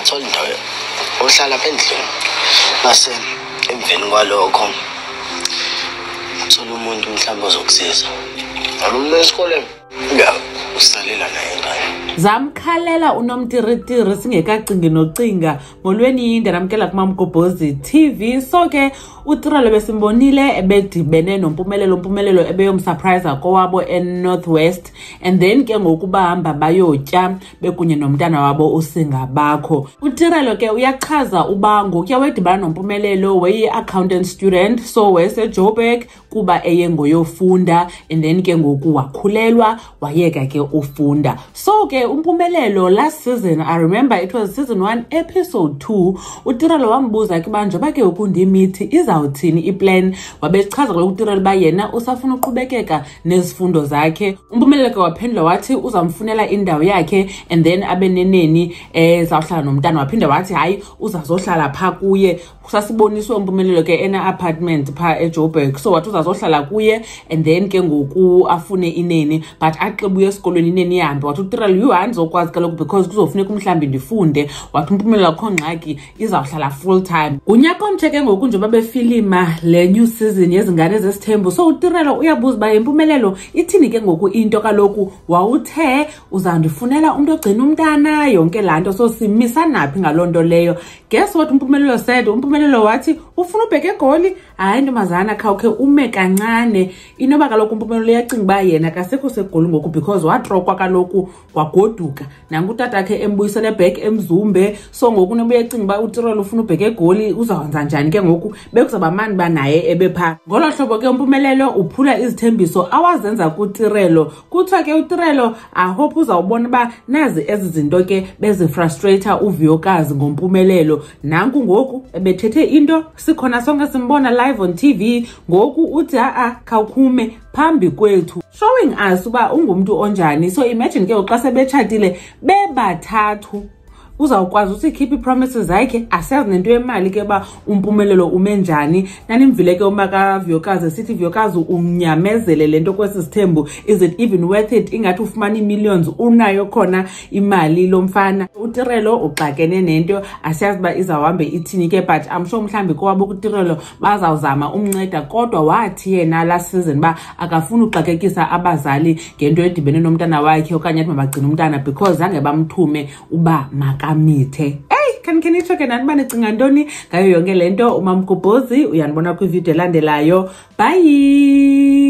wathola indawo ohlala apha endlini base emveni kwalokho uthola umuntu mhlawumbe ozokusiza noma esikoleni usalela naye ngane zamkhalela unomtiritiri singekacingi nocinga molweni yinde namkela kuMamgobhozi TV. So ke uTirelo besimbonile ebedibene nompumelelo ebeyomsurprise kowabo eNorthwest, and then ke ngokubahamba bayotya bekunye nomntana wabo uSingabakho. uTirelo ke uyachaza uba ngokuya wedibana nompumelelo weyi-accountant student, so wayeseJoburg kuba eyengoyofunda, and then ke ngoku wakhulelwa wayeka ke ufunda. So ke umpumelelo last season, I remember it was season 1 episode 2, uTirelo wambuza ke manje bake ukundimithi izawuthini iplan. Wabechaza kaloku uTirelo ba yena usafuna uqhubekeka nezifundo zakhe. Umpumelelo ke waphendula wathi uzamfunela indawo yakhe and then abe neneni ezawuhlala nomntana. Waphinda wathi hayi uzazohlala pha kuye. Sasiboniswe umpumelelo ke ena apartment pha eJoburg, so wathi uzazohlala kuye and then ke ngoku afune ineni, but axebuye esikolweni ineni ihambe. Wathi uTirelo you andizokwazi kaloku because kuzofuneka umhlambi ndifunde. Wathi umpumelelo akho ngxaki izawuhlala full time. Unyaka omtshe ke ngoku nje babefilima le new season yezingane zesithembu. So uTirelo uyabuza ba impumelelo ithini ke ngoku into kaloku wawuthe uzandifunela umuntu ogcina umntana yonke lanto, so simisa naphi ngalonto leyo. Guess what umpumelelo said? Umpumelelo wathi ufuna ubheke eGoli, hayi ntomazana khawukhe ume kancane. Inoba kaloku umpumelelo uyacinga ba yena kasekho seGoli ngoku because watrokwa kaloku kwagoduka nangu utata akhe embuyisele back eMzumbe. So ngoku noba uyacinga ba uTirelo ufuna ubheke eGoli uzawenza njani ke ngoku bekuzaba mani ba naye ebepha. Ngolo hlobo ke umpumelelo uphula izithembiso awazenza kuTirelo. Kuthiwa ke uTirelo I hope uzawubona ba nazi ezi zinto ke bezifrustrator uVuyokazi ngompumelelo. Nanku ngoku ebethethe into sikhona sonke simbona live on TV, ngoku uthi khawukhume phambi kwethu showing us uba ungumuntu onjani. So imagine ke xa sebetshatile bebathathu uzawukwazi usikhipha promises zakhe. Asazi nento yemali ke ba umpumelelo umenjani. Nanimvile ke uma kaVuyokazi sithi Vuyokazi umnyamezele lento kwesisithembu, is it even worth it? Ingathi ufumana millions unayo khona imali lomfana. uTirelo uxakene nento asiyazi ba izawuhambe ithini ke, but I'm sure mhlambi kwabo kuTirelo bazawuzama umnceda, kodwa wathi yena last season ba akafuna uxakekisa abazali ngento edibene nomntana wakhe okanye athi mabagcina umntana because zange bamthume uba kamithe. Can you check and nani banecinga ntoni ngayo yonke lento? uMamgobhozi uyanibona kwivideo elandelayo. Bye.